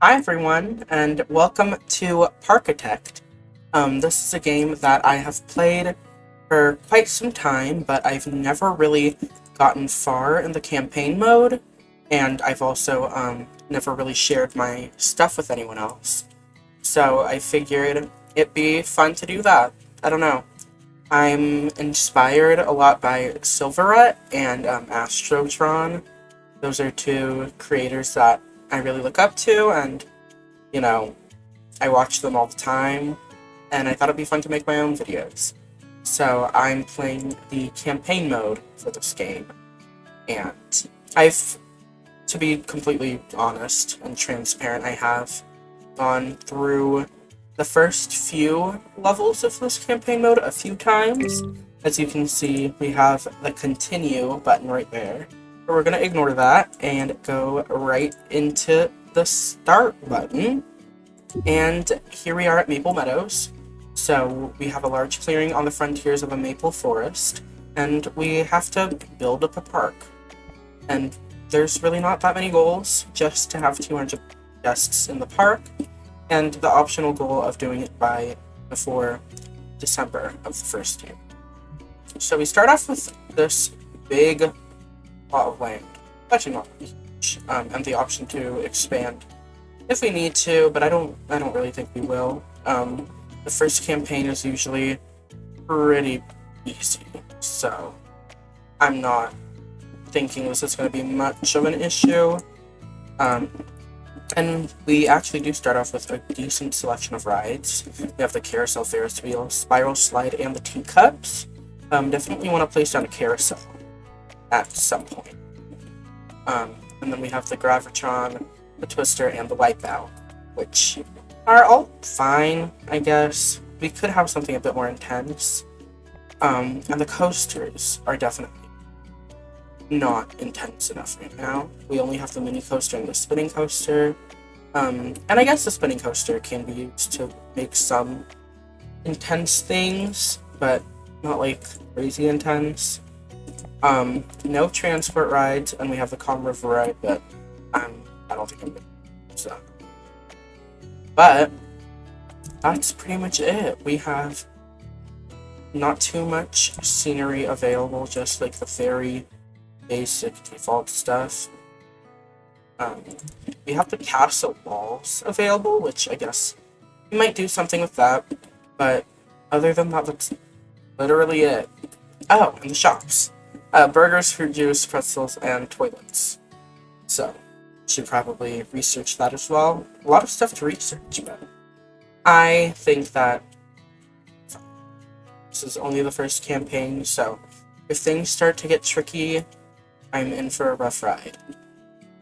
Hi everyone, and welcome to Parkitect. This is a game that I have played for quite some time, but I've never really gotten far in the campaign mode, and I've also never really shared my stuff with anyone else. So I figured it'd be fun to do that. I don't know. I'm inspired a lot by Silverette and Astrotron. Those are two creators that I really look up to, and you know, I watch them all the time, and I thought it'd be fun to make my own videos. So I'm playing the campaign mode for this game, and to be completely honest and transparent, I have gone through the first few levels of this campaign mode a few times. As you can see, we have the continue button right there. But we're going to ignore that and go right into the start button. And here we are at Maple Meadows. So we have a large clearing on the frontiers of a maple forest, and we have to build up a park. And there's really not that many goals, just to have 200 guests in the park, and the optional goal of doing it by before December of the first year. So we start off with this big plot of land, actually not huge, and the option to expand if we need to, but I don't really think we will. The first campaign is usually pretty easy, so I'm not thinking this is going to be much of an issue. And we actually do start off with a decent selection of rides. We have the carousel, Ferris wheel, spiral slide, and the teacups. Definitely want to place down a carousel at some point. And then we have the gravitron, the twister, and the wipeout, which are all fine, I guess. We could have something a bit more intense. And the coasters are definitely not intense enough right now. We only have the mini coaster and the spinning coaster. And I guess the spinning coaster can be used to make some intense things, but not like crazy intense. No transport rides, and we have the Calm River ride, but I don't think I'm gonna use that. But that's pretty much it. We have not too much scenery available, just like the very basic default stuff. We have the castle walls available, which I guess we might do something with that, but other than that, that's literally it. Oh, and the shops. Burgers, fruit juice, pretzels, and toilets. So, should probably research that as well. A lot of stuff to research, but I think that this is only the first campaign, so if things start to get tricky, I'm in for a rough ride.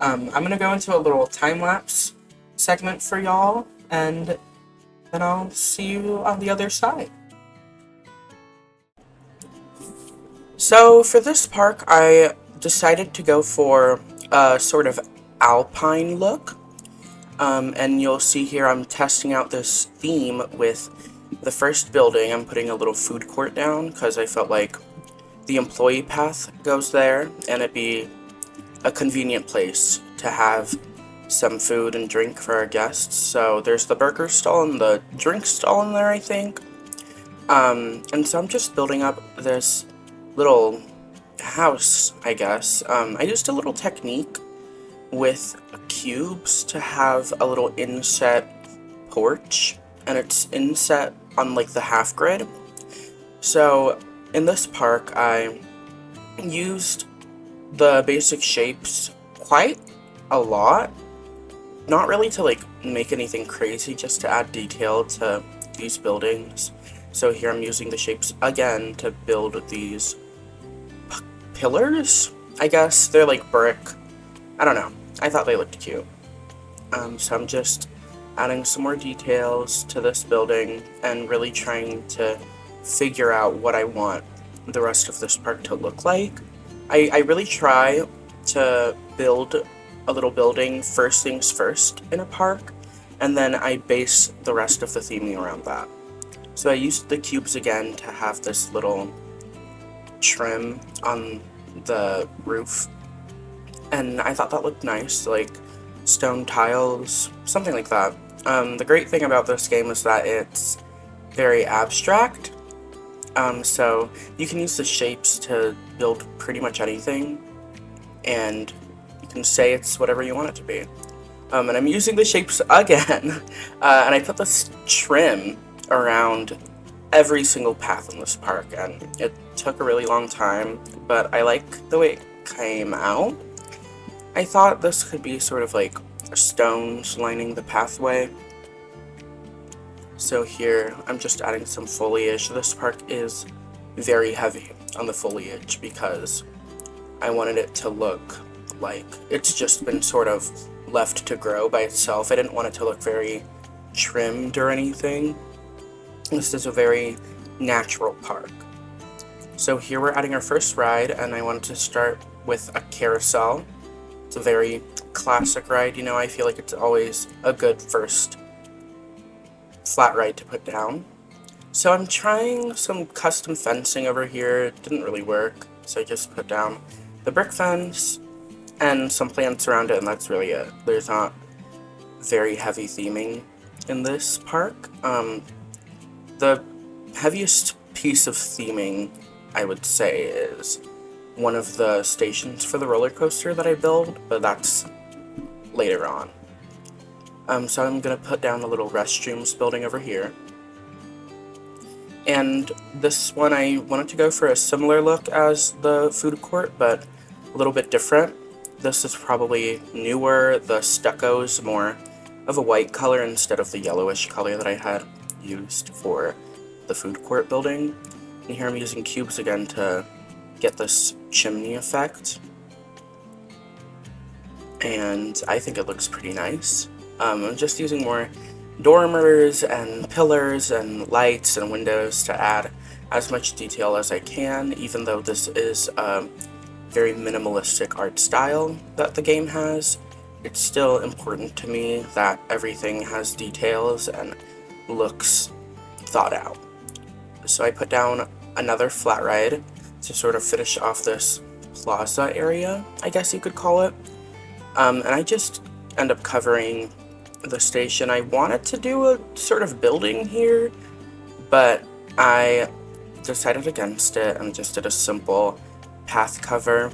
I'm gonna go into a little time-lapse segment for y'all, and then I'll see you on the other side. So for this park, I decided to go for a sort of alpine look. And you'll see here I'm testing out this theme with the first building. I'm putting a little food court down because I felt like the employee path goes there, and it'd be a convenient place to have some food and drink for our guests. So there's the burger stall and the drink stall in there, I think. And so I'm just building up this little house, I guess. I used a little technique with cubes to have a little inset porch, and it's inset on like the half grid. So in this park, I used the basic shapes quite a lot. Not really to like make anything crazy, just to add detail to these buildings. So here I'm using the shapes again to build these pillars, I guess. They're like brick. I don't know. I thought they looked cute. So I'm just adding some more details to this building and really trying to figure out what I want the rest of this park to look like. I really try to build a little building first things first in a park, and then I base the rest of the theming around that. So I used the cubes again to have this little trim on the roof, and I thought that looked nice. Like, stone tiles, something like that. The great thing about this game is that it's very abstract, so you can use the shapes to build pretty much anything, and you can say it's whatever you want it to be. And I'm using the shapes again, and I put this trim around every single path in this park, and it took a really long time, but I like the way it came out. I thought this could be sort of like stones lining the pathway. So here, I'm just adding some foliage. This park is very heavy on the foliage because I wanted it to look like it's just been sort of left to grow by itself. I didn't want it to look very trimmed or anything. This is a very natural park. So here we're adding our first ride, and I wanted to start with a carousel. It's a very classic ride, you know, I feel like it's always a good first flat ride to put down. So I'm trying some custom fencing over here. It didn't really work, so I just put down the brick fence and some plants around it, and that's really it. There's not very heavy theming in this park. The heaviest piece of theming, I would say, is one of the stations for the roller coaster that I build, but that's later on. So I'm gonna put down a little restrooms building over here. And this one, I wanted to go for a similar look as the food court, but a little bit different. This is probably newer. The stucco is more of a white color instead of the yellowish color that I had used for the food court building. And here I'm using cubes again to get this chimney effect. And I think it looks pretty nice. I'm just using more dormers and pillars and lights and windows to add as much detail as I can, even though this is a very minimalistic art style that the game has. It's still important to me that everything has details and looks thought out. So I put down another flat ride to sort of finish off this plaza area, I guess you could call it. And I just end up covering the station. I wanted to do a sort of building here, but I decided against it and just did a simple path cover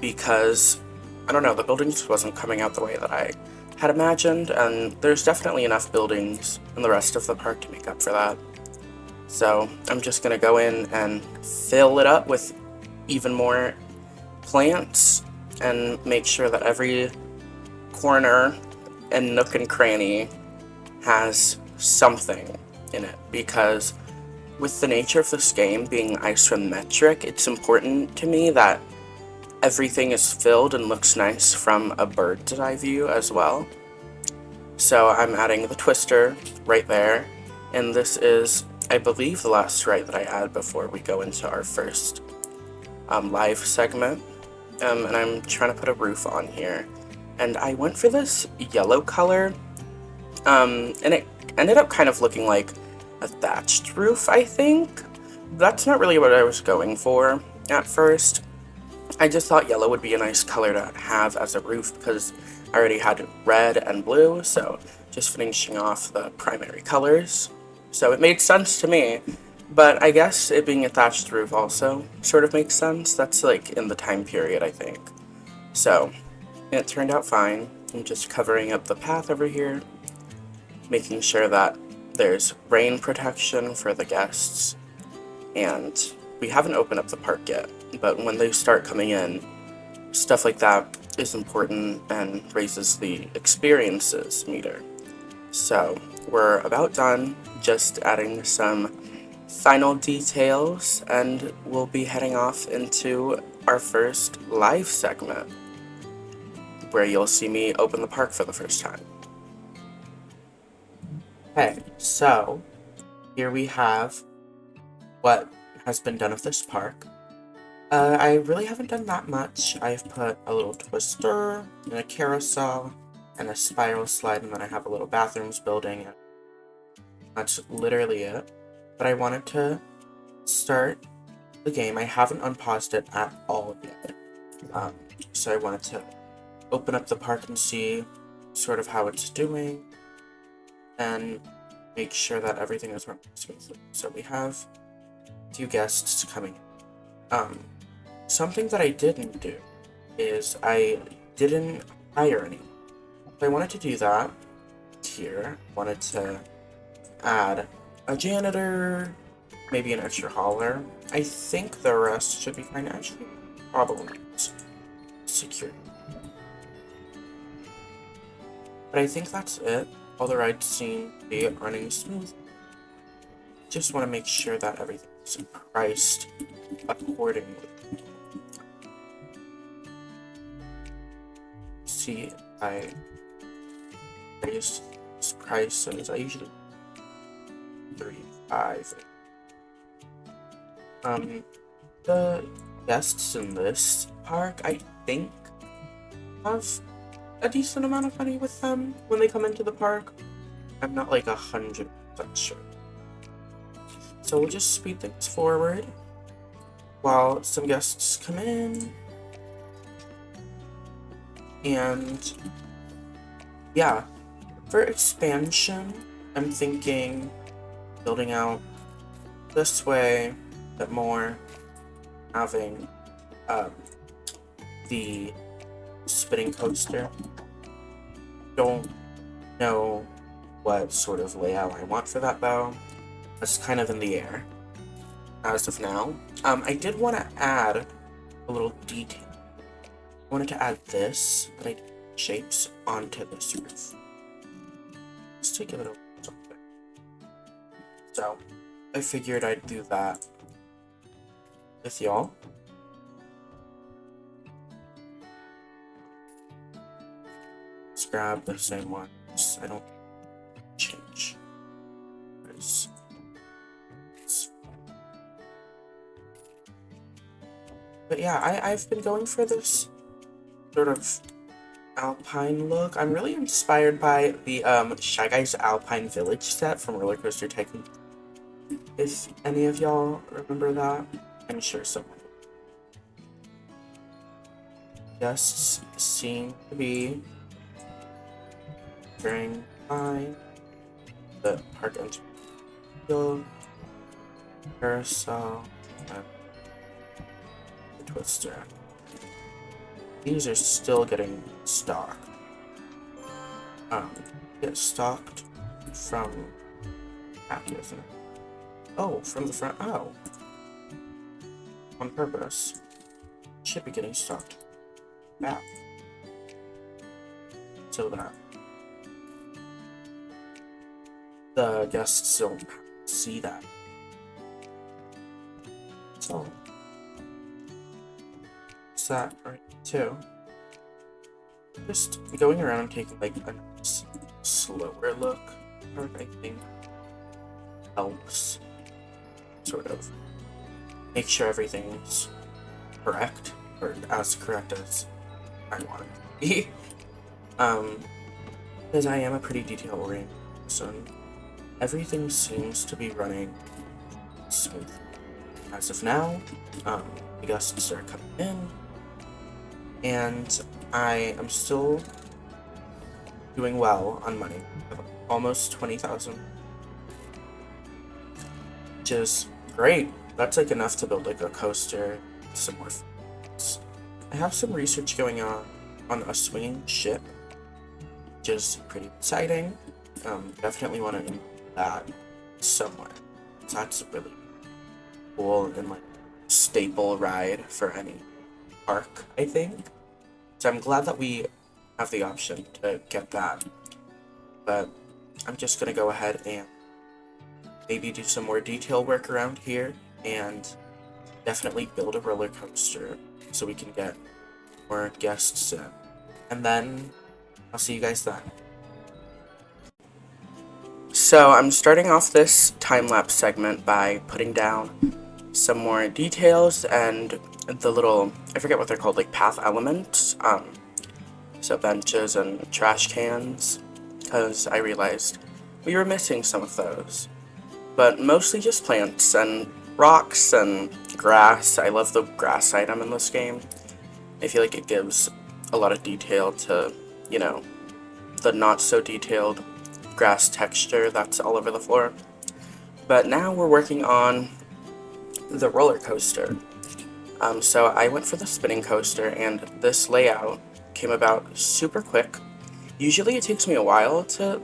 because, I don't know, the building just wasn't coming out the way that I had imagined, and there's definitely enough buildings in the rest of the park to make up for that. So I'm just gonna go in and fill it up with even more plants and make sure that every corner and nook and cranny has something in it, because with the nature of this game being isometric, it's important to me that everything is filled and looks nice from a bird's eye view as well. So I'm adding the twister right there, and this is, I believe, the last ride that I add before we go into our first live segment. And I'm trying to put a roof on here. And I went for this yellow color, and it ended up kind of looking like a thatched roof, I think. That's not really what I was going for at first. I just thought yellow would be a nice color to have as a roof because I already had red and blue, so just finishing off the primary colors. So it made sense to me, but I guess it being a thatched roof also sort of makes sense. That's like in the time period, I think. So it turned out fine. I'm just covering up the path over here, making sure that there's rain protection for the guests, and we haven't opened up the park yet, but when they start coming in, stuff like that is important and raises the experiences meter. So we're about done, just adding some final details, and we'll be heading off into our first live segment, where you'll see me open the park for the first time. Okay, so here we have what has been done of this park. I really haven't done that much. I've put a little twister and a carousel and a spiral slide, and then I have a little bathrooms building, and that's literally it. But I wanted to start the game. I haven't unpaused it at all yet. So I wanted to open up the park and see sort of how it's doing, and make sure that everything is running smoothly. So we have a few guests coming in. Something that I didn't do is I didn't hire anyone. So I wanted to do that here. I wanted to add a janitor, maybe an extra hauler. I think the rest should be fine. Actually, probably security. But I think that's it. All the rides seem to be running smooth. Just want to make sure that everything is priced accordingly. See, I raised prices. I usually 35. The guests in this park, I think, have a decent amount of money with them when they come into the park. I'm not like 100% sure. So we'll just speed things forward while some guests come in. And yeah, for expansion, I'm thinking building out this way a bit more, having the spinning coaster. Don't know what sort of layout I want for that though. It's kind of in the air as of now. I did want to add a little detail. I wanted to add this, but I did shapes onto this roof. Just to give it a something. So I figured I'd do that with y'all. Let's grab the same ones. I don't change. But yeah, I've been going for this sort of alpine look. I'm really inspired by the Shy Guys Alpine Village set from Roller Coaster Tycoon. If any of y'all remember that, I'm sure someone will. Guests seem to be very fine. The park entrance, carousel, and the twister. These are still getting stocked. Get stocked from back, isn't it? Oh, from the front. Oh, on purpose. Should be getting stocked back, so that the guests don't see that. So it's that right too. Just going around and taking like a slower look, I think helps sort of make sure everything's correct, or as correct as I want it to be. Because I am a pretty detail-oriented person, everything seems to be running smooth. As of now, the guests are coming in, and I am still doing well on money. I have almost 20,000, which is great. That's like enough to build like a coaster, some more things. I have some research going on a swinging ship, which is pretty exciting. Definitely want to include that somewhere. So that's really cool and like staple ride for any park, I think. So I'm glad that we have the option to get that. But I'm just gonna go ahead and maybe do some more detail work around here and definitely build a roller coaster so we can get more guests in. And then I'll see you guys then. So I'm starting off this time-lapse segment by putting down some more details and the little, I forget what they're called, like path elements. So benches and trash cans, because I realized we were missing some of those. But mostly just plants and rocks and grass. I love the grass item in this game. I feel like it gives a lot of detail to, you know, the not so detailed grass texture that's all over the floor. But now we're working on the roller coaster. So I went for the spinning coaster, and this layout came about super quick. Usually it takes me a while to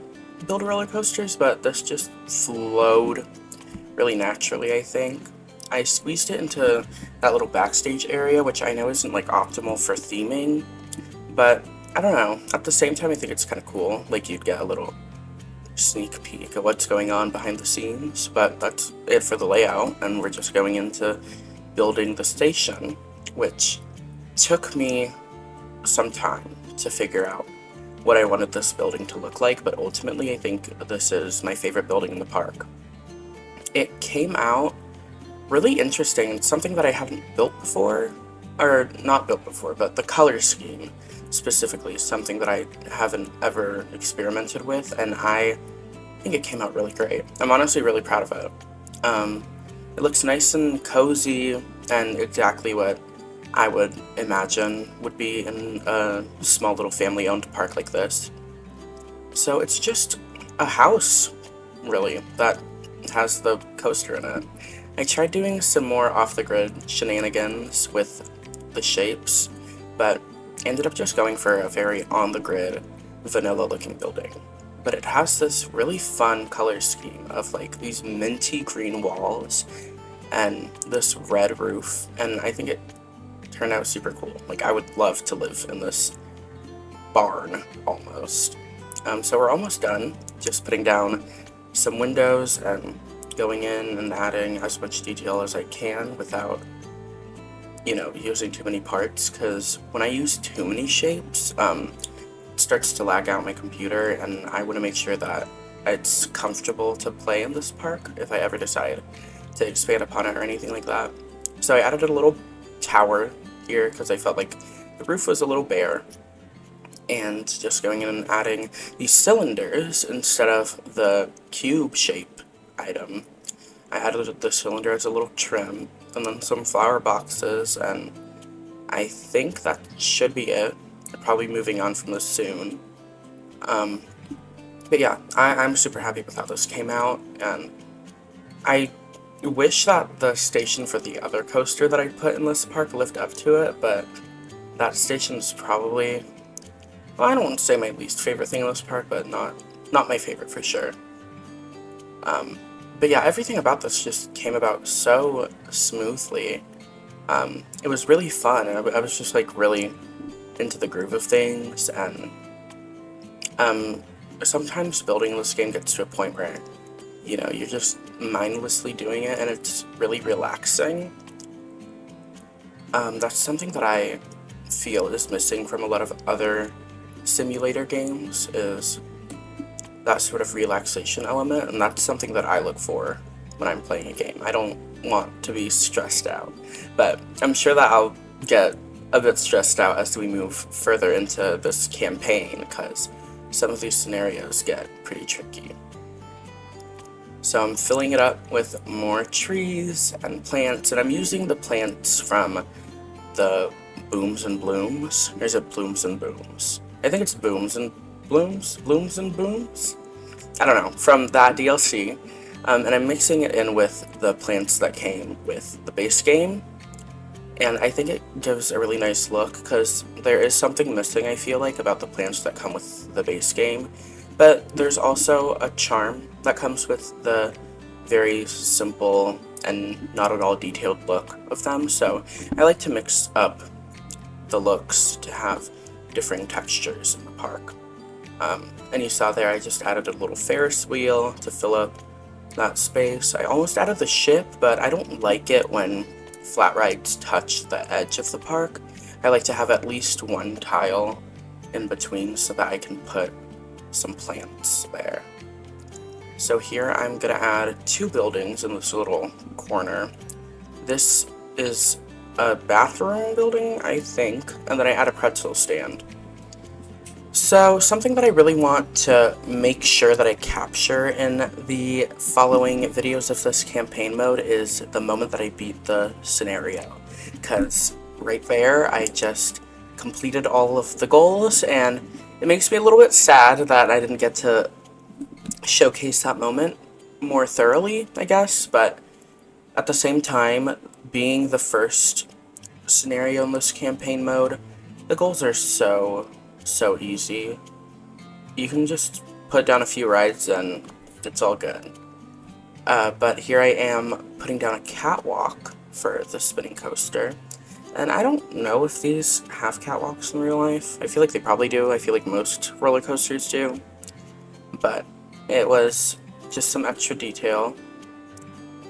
build roller coasters, but this just flowed really naturally, I think. I squeezed it into that little backstage area, which I know isn't like optimal for theming, but I don't know. At the same time, I think it's kind of cool. Like, you'd get a little sneak peek of what's going on behind the scenes, but that's it for the layout, and we're just going into building the station, which took me some time to figure out what I wanted this building to look like, but ultimately I think this is my favorite building in the park. It came out really interesting, and something that I haven't built before, or not built before, but the color scheme specifically is something that I haven't ever experimented with, and I think it came out really great. I'm honestly really proud of it. It looks nice and cozy, and exactly what I would imagine would be in a small little family-owned park like this. So it's just a house, really, that has the coaster in it. I tried doing some more off-the-grid shenanigans with the shapes, but ended up just going for a very on-the-grid, vanilla-looking building. But it has this really fun color scheme of like these minty green walls and this red roof, and I think it turned out super cool. Like, I would love to live in this barn, almost. So we're almost done, just putting down some windows and going in and adding as much detail as I can without, you know, using too many parts, because when I use too many shapes, it starts to lag out my computer, and I want to make sure that it's comfortable to play in this park if I ever decide to expand upon it or anything like that. So I added a little tower here because I felt like the roof was a little bare, and just going in and adding these cylinders instead of the cube shape item. I added the cylinder as a little trim, and then some flower boxes, and I think that should be it. Probably moving on from this soon. But yeah, I'm super happy with how this came out, and I wish that the station for the other coaster that I put in this park lived up to it, but that station's probably, well, I don't want to say my least favorite thing in this park, but not my favorite for sure. But yeah, everything about this just came about so smoothly. It was really fun, and I was just like really into the groove of things, and sometimes building this game gets to a point where, you know, you're just mindlessly doing it, and it's really relaxing. That's something that I feel is missing from a lot of other simulator games, is that sort of relaxation element, and that's something that I look for when I'm playing a game. I don't want to be stressed out, but I'm sure that I'll get a bit stressed out as we move further into this campaign, because some of these scenarios get pretty tricky. So I'm filling it up with more trees and plants, and I'm using the plants from the Booms and Blooms. Or is it Blooms and Booms? I think it's Booms and Blooms? Blooms and Booms? I don't know, from that DLC. And I'm mixing it in with the plants that came with the base game. And I think it gives a really nice look, because there is something missing, I feel like, about the plants that come with the base game. But there's also a charm that comes with the very simple and not at all detailed look of them. So I like to mix up the looks to have differing textures in the park. And you saw there I just added a little Ferris wheel to fill up that space. I almost added the ship, but I don't like it when flat rides touch the edge of the park. I like to have at least one tile in between so that I can put some plants there. So here I'm gonna add 2 buildings in this little corner. This is a bathroom building, I think, and then I add a pretzel stand. So something that I really want to make sure that I capture in the following videos of this campaign mode is the moment that I beat the scenario, because right there I just completed all of the goals, and it makes me a little bit sad that I didn't get to showcase that moment more thoroughly, I guess, but at the same time, being the first scenario in this campaign mode, the goals are so easy. You can just put down a few rides and it's all good. But here I am putting down a catwalk for the spinning coaster. And I don't know if these have catwalks in real life. I feel like they probably do. I feel like most roller coasters do. But it was just some extra detail.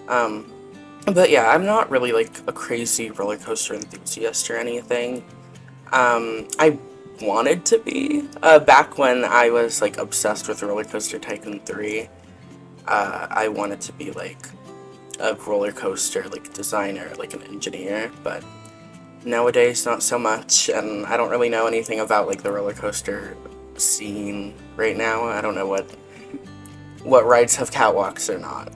But yeah, I'm not really like a crazy roller coaster enthusiast or anything. I wanted to be back when I was like obsessed with Roller Coaster Tycoon 3. I wanted to be like a roller coaster like designer, like an engineer, but nowadays not so much, and I don't really know anything about like the roller coaster scene right now. I don't know what rides have catwalks or not,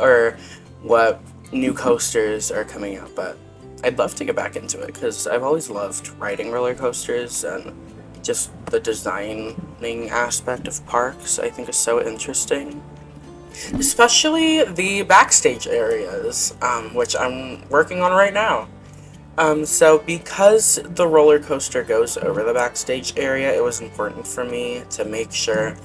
or what new coasters are coming out, but I'd love to get back into it because I've always loved riding roller coasters, and just the designing aspect of parks I think is so interesting. Especially the backstage areas, which I'm working on right now. So because the roller coaster goes over the backstage area, it was important for me to make sure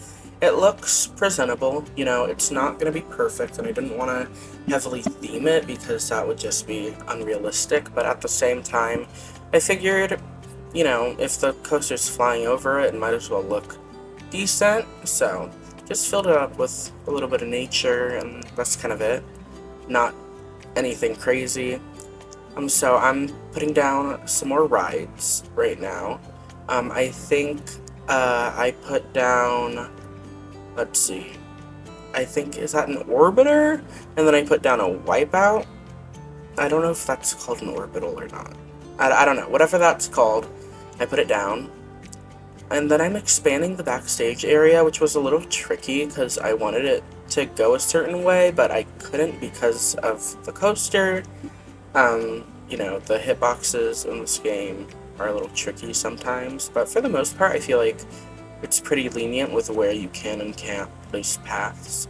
it looks presentable. You know, it's not going to be perfect, and I didn't want to heavily theme it because that would just be unrealistic, but at the same time, I figured, you know, if the coaster's flying over it, it might as well look decent, so just filled it up with a little bit of nature, and that's kind of it. Not anything crazy. So I'm putting down some more rides right now. I think I put down, let's see, I think, is that an orbiter? And then I put down a wipeout. I don't know if that's called an orbital or not. I don't know. Whatever that's called, I put it down. And then I'm expanding the backstage area, which was a little tricky because I wanted it to go a certain way, but I couldn't because of the coaster. You know, the hitboxes in this game are a little tricky sometimes, but for the most part, I feel like it's pretty lenient with where you can and can't place paths.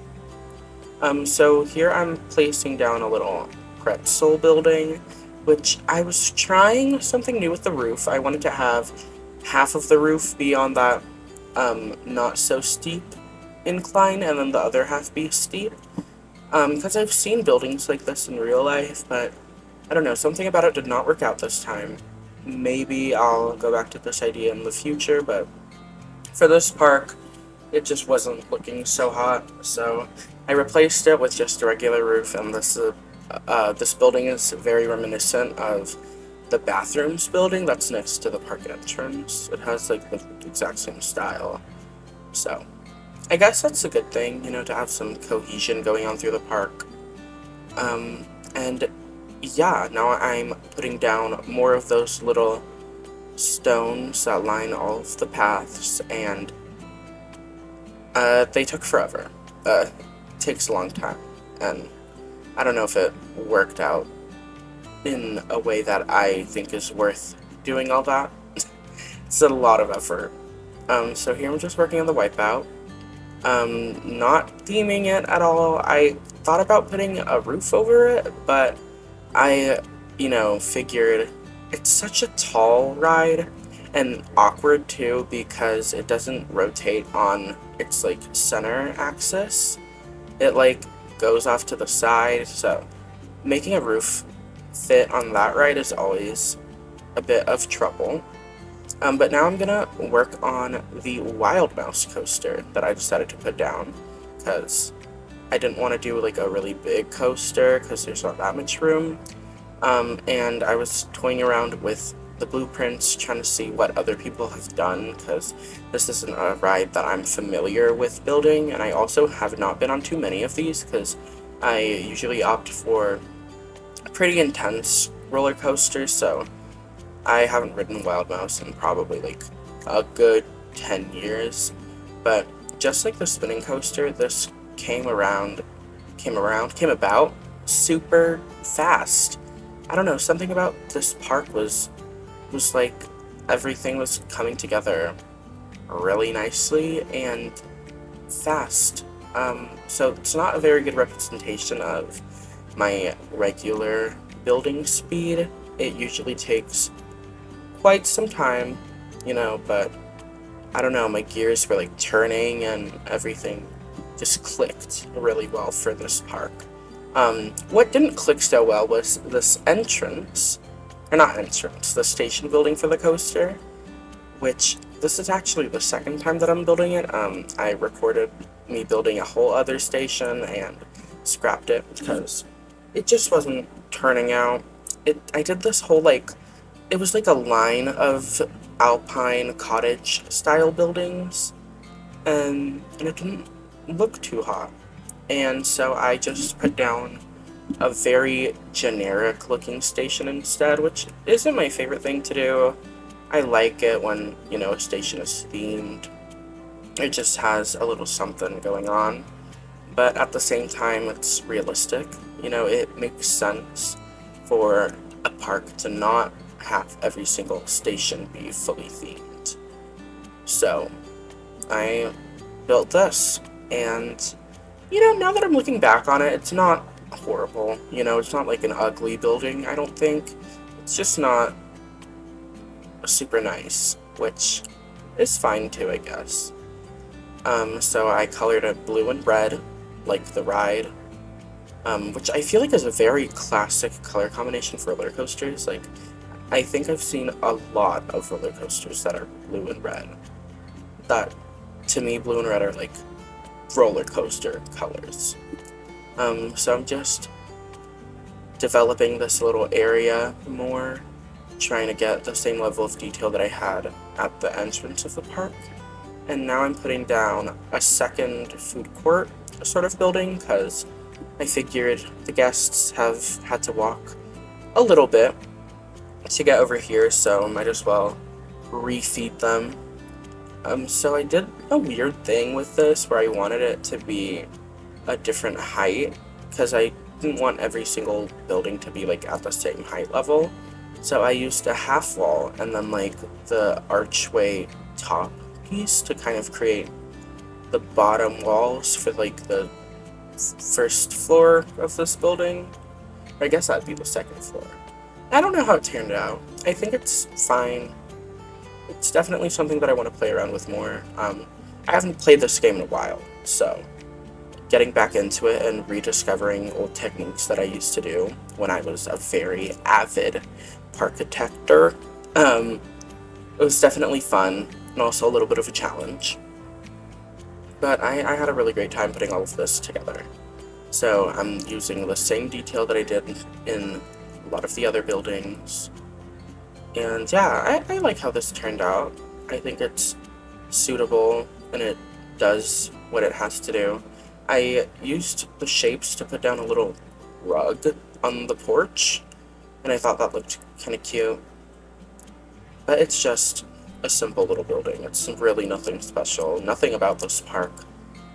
So here I'm placing down a little pretzel building, which I was trying something new with the roof. I wanted to have half of the roof be on that not so steep incline, and then the other half be steep. Because I've seen buildings like this in real life, but I don't know, something about it did not work out this time. Maybe I'll go back to this idea in the future, but for this park, it just wasn't looking so hot, so I replaced it with just a regular roof, and this building is very reminiscent of the bathrooms building that's next to the park entrance. It has like the exact same style, so I guess that's a good thing, you know, to have some cohesion going on through the park. And yeah, now I'm putting down more of those little stones that line all of the paths, and they took forever. It takes a long time, and I don't know if it worked out in a way that I think is worth doing all that. It's a lot of effort. So here I'm just working on the wipeout. Not theming it at all. I thought about putting a roof over it, but I, you know, figured it's such a tall ride, and awkward too because it doesn't rotate on its like center axis. It like goes off to the side, so making a roof fit on that ride is always a bit of trouble. But now I'm gonna work on the Wild Mouse coaster that I decided to put down because I didn't want to do like a really big coaster because there's not that much room. And I was toying around with the blueprints, trying to see what other people have done, because this isn't a ride that I'm familiar with building, and I also have not been on too many of these because I usually opt for pretty intense roller coasters, so I haven't ridden Wild Mouse in probably like a good 10 years. But just like the spinning coaster, this came about super fast. I don't know, something about this park was like everything was coming together really nicely and fast. So it's not a very good representation of my regular building speed. It usually takes quite some time, but I don't know, my gears were like turning and everything just clicked really well for this park. What didn't click so well was this entrance, or not entrance, the station building for the coaster, which this is actually the second time that I'm building it. I recorded me building a whole other station and scrapped it because it just wasn't turning out. I did this whole it was like a line of alpine cottage style buildings, and it didn't look too hot. And so I just put down a very generic looking station instead, which isn't my favorite thing to do. I like it when, a station is themed. It just has a little something going on. But at the same time, it's realistic. It makes sense for a park to not have every single station be fully themed. So, I built this, and, now that I'm looking back on it, it's not horrible. It's not like an ugly building, I don't think. It's just not super nice, which is fine too, I guess. So I colored it blue and red, like the ride, which I feel like is a very classic color combination for roller coasters. I think I've seen a lot of roller coasters that are blue and red. That, to me, blue and red are like roller coaster colors. So I'm just developing this little area more, trying to get the same level of detail that I had at the entrance of the park. And now I'm putting down a second food court sort of building, because I figured the guests have had to walk a little bit to get over here, so might as well refeed them. So I did a weird thing with this where I wanted it to be a different height, because I didn't want every single building to be at the same height level. So I used a half wall and then the archway top piece to kind of create the bottom walls for the first floor of this building. Or I guess that'd be the second floor. I don't know how it turned out. I think it's fine. It's definitely something that I want to play around with more. I haven't played this game in a while, so getting back into it and rediscovering old techniques that I used to do when I was a very avid Parkitector, it was definitely fun and also a little bit of a challenge. But I had a really great time putting all of this together. So I'm using the same detail that I did in a lot of the other buildings. And yeah, I like how this turned out. I think it's suitable and it does what it has to do. I used the shapes to put down a little rug on the porch, and I thought that looked kind of cute. But it's just a simple little building. It's really nothing special. Nothing about this park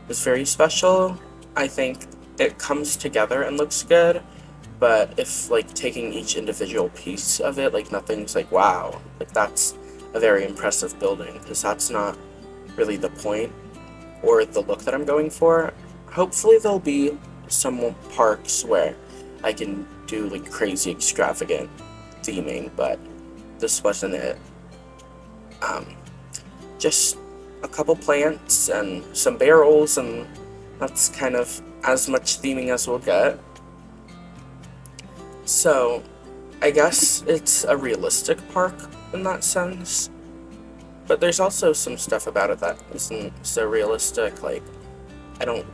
is very special. I think it comes together and looks good, but if taking each individual piece of it, nothing's wow, that's a very impressive building, because that's not really the point or the look that I'm going for. Hopefully there'll be some parks where I can do crazy extravagant theming, but this wasn't it. Just a couple plants and some barrels, and that's kind of as much theming as we'll get. So, I guess it's a realistic park in that sense, but there's also some stuff about it that isn't so realistic. I don't,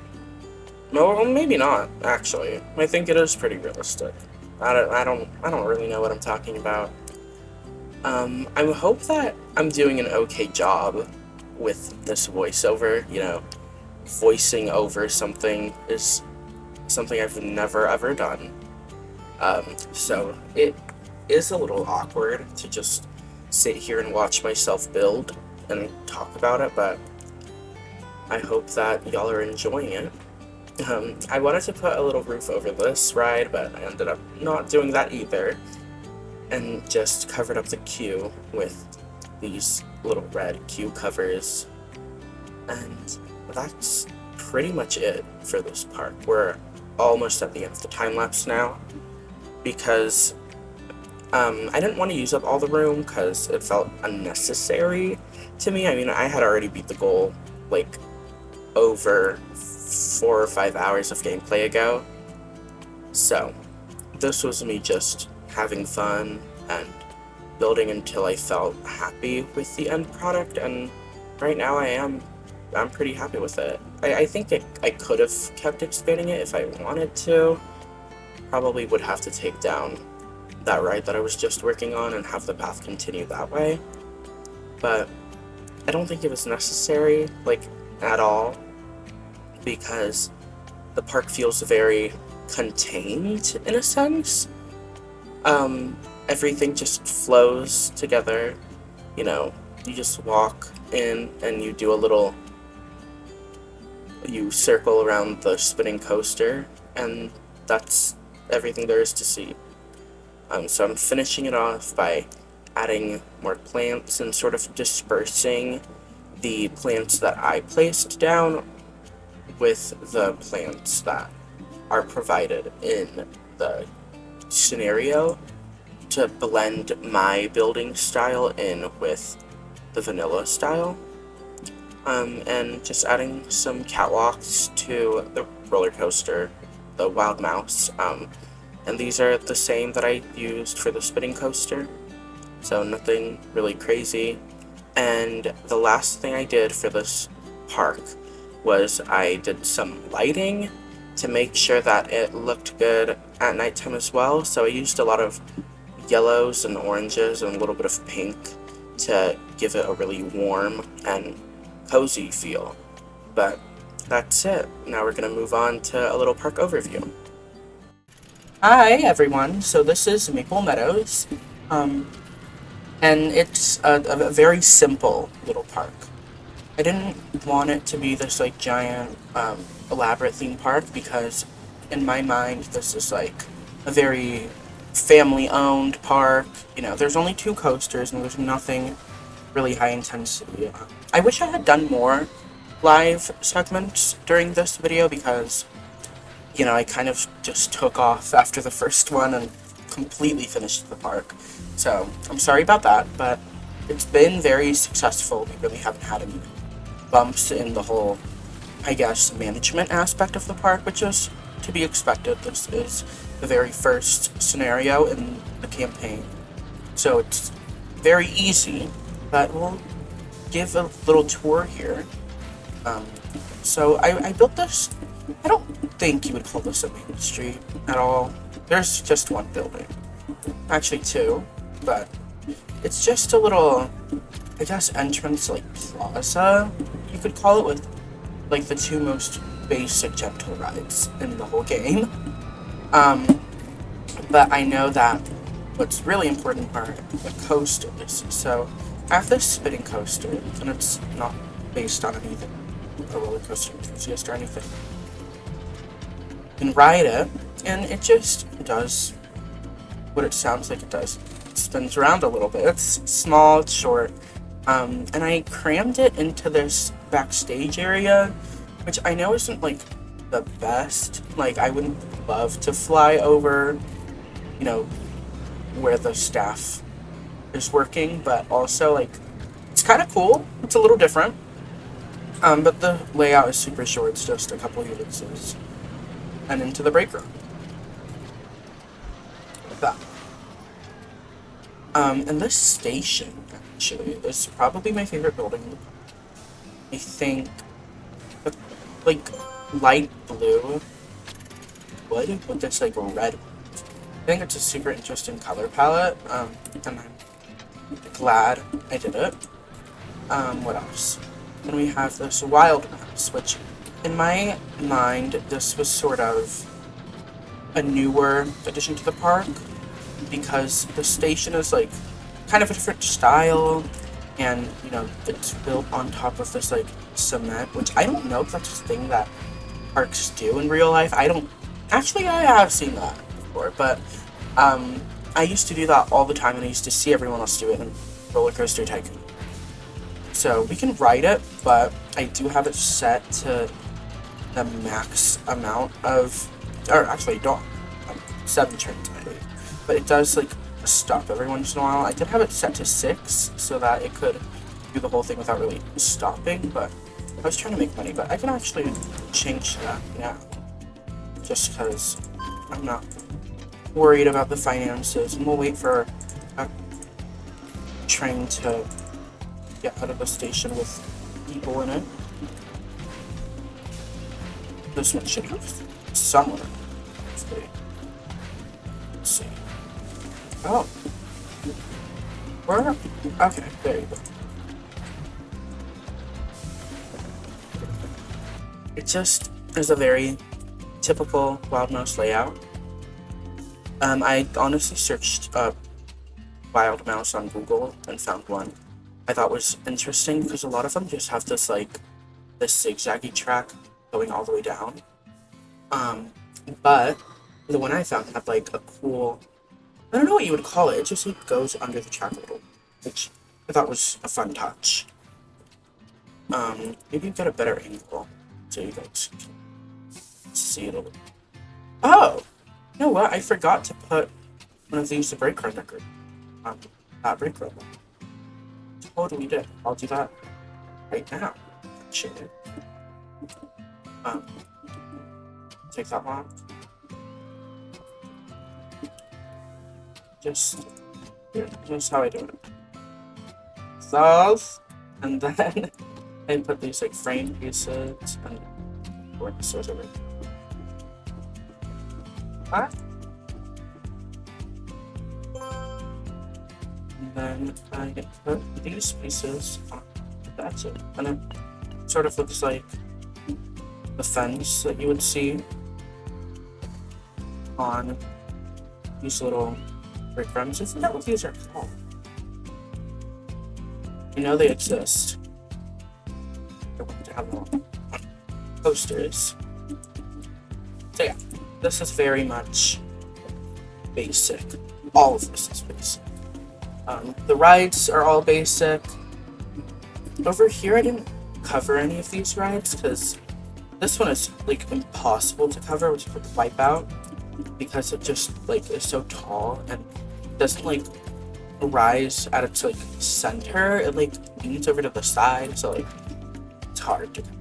no, maybe not actually. I think it is pretty realistic. I don't really know what I'm talking about. I hope that I'm doing an okay job with this voiceover. Voicing over something is something I've never ever done. So it is a little awkward to just sit here and watch myself build and talk about it, but I hope that y'all are enjoying it. I wanted to put a little roof over this ride, but I ended up not doing that either, and just covered up the queue with these little red queue covers, and that's pretty much it for this park. We're almost at the end of the time lapse now, because I didn't want to use up all the room because it felt unnecessary to me. I mean, I had already beat the goal like over 4 or 5 hours of gameplay ago, so this was me just having fun and building until I felt happy with the end product, and right now I'm pretty happy with it. I think I could have kept expanding it if I wanted to. Probably would have to take down that ride that I was just working on and have the path continue that way, but I don't think it was necessary, like, at all, because the park feels very contained in a sense. Everything just flows together, you know, you just walk in and you do a little, you circle around the spinning coaster, and that's everything there is to see. So I'm finishing it off by adding more plants and sort of dispersing the plants that I placed down with the plants that are provided in the scenario to blend my building style in with the vanilla style. And just adding some catwalks to the roller coaster, the Wild Mouse. And these are the same that I used for the spinning coaster, so nothing really crazy. And the last thing I did for this park was I did some lighting to make sure that it looked good at nighttime as well. So I used a lot of yellows and oranges and a little bit of pink to give it a really warm and cozy feel. But that's it. Now we're going to move on to a little park overview. Hi everyone, so this is Maple Meadows, and it's a very simple little park. I didn't want it to be this like giant, elaborate theme park because in my mind this is like a very family-owned park. You know, there's only 2 coasters and there's nothing really high intensity. I wish I had done more live segments during this video because, you know, I kind of just took off after the first one and completely finished the park. So I'm sorry about that, but it's been very successful. We really haven't had any bumps in the whole, I guess, management aspect of the park, which is to be expected. This is the very first scenario in the campaign, so it's very easy, but we'll give a little tour here. So I built this. I don't think you would call this a main street at all. There's just one building. Actually 2, but it's just a little, I guess, entrance, like, plaza, you could call it, with, like, the 2 most basic gentle rides in the whole game. But I know that what's really important are the coasters. So I have this spinning coaster, and it's not based on anything, a roller coaster enthusiast or anything. You can ride it, and it just does what it sounds like it does. It spins around a little bit. It's small, it's short, and I crammed it into this backstage area, which I know isn't, like, the best. Like, I wouldn't love to fly over, you know, where the staff is working, but also, like, it's kind of cool. It's a little different, but the layout is super short. It's just a couple units and into the break room. Like that. And this station, actually, is probably my favorite building in the park. I think the, like, light blue wood with this, like, red. I think it's a super interesting color palette, and I'm glad I did it. What else? Then we have this Wild Mouse, which, in my mind, this was sort of a newer addition to the park, because the station is, like, kind of a different style, and, you know, it's built on top of this, like, cement, which I don't know if that's a thing that parks do in real life. I have seen that before, but, I used to do that all the time, and I used to see everyone else do it in Roller Coaster Tycoon. So we can ride it, but I do have it set to the max amount of, or actually don't, 7 turns maybe. But it does like stop every once in a while. I did have it set to 6 so that it could do the whole thing without really stopping, but I was trying to make money, but I can actually change that now. Just because I'm not worried about the finances, and we'll wait for a train to get out of the station with people in it. This one should have somewhere. Let's see. Oh. Where? Okay, there you go. It just is a very typical Wild Mouse layout. I honestly searched up Wild Mouse on Google and found one I thought was interesting because a lot of them just have this zigzaggy track going all the way down. But the one I found had like a cool, I don't know what you would call it. It just like goes under the track a little, which I thought was a fun touch. Maybe get a better angle so you guys can see it a little. Oh, you know what? I forgot to put one of these brake run record. That brake run. Totally did. I'll do that right now. Actually. Take that one. Just how I do it. Those, and then I put these like frame pieces and work the source over. And then I put these pieces on. That's it. And it sort of looks like the fence that you would see on these little brick runs. I forget what these are called. You know they exist. I want to have them on posters. So yeah, this is very much basic. All of this is basic. The rides are all basic. Over here I didn't cover any of these rides because this one is like impossible to cover, which is like Wipeout, because it just like is so tall and doesn't like rise at its like center. It like leans over to the side, so like it's hard to cover.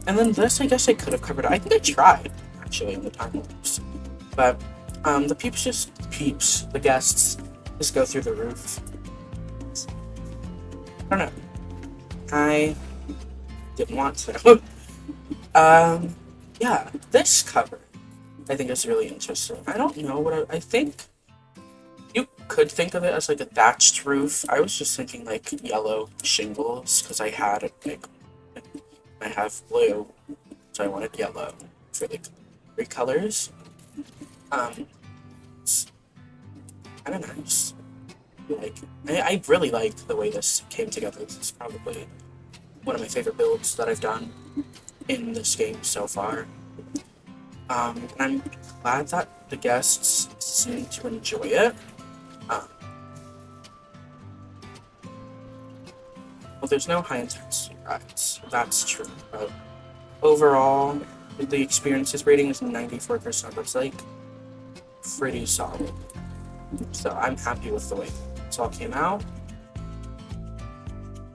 And then this, I guess I could have covered. I think I tried actually in the time lapse, but the the guests just go through the roof. I don't know. I didn't want to. Yeah, this cover I think is really interesting. I don't know what I think. You could think of it as like a thatched roof. I was just thinking like yellow shingles because I had like I have blue, so I wanted yellow for like 3 colors. It's kind of nice. I really like the way this came together. This is probably one of my favorite builds that I've done in this game so far. And I'm glad that the guests seem to enjoy it. Well, there's no high intensity rides. That's true. But overall, the experiences rating is 94%. That's like pretty solid. So I'm happy with the way this all came out.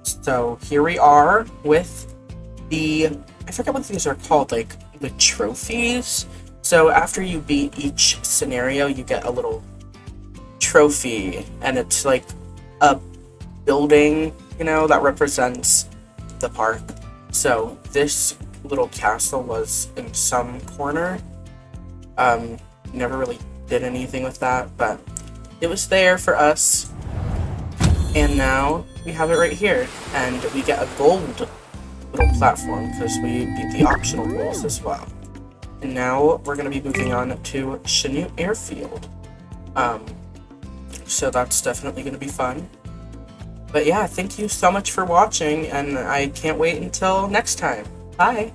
So here we are with I forget what these are called, like the trophies. So after you beat each scenario, you get a little trophy, and it's like a building, that represents the park. So this little castle was in some corner. Never really did anything with that, but it was there for us. And now we have it right here, and we get a gold little platform because we beat the optional goals as well. And now we're going to be moving on to Chanute Airfield. So that's definitely going to be fun. But yeah, thank you so much for watching, and I can't wait until next time. Bye!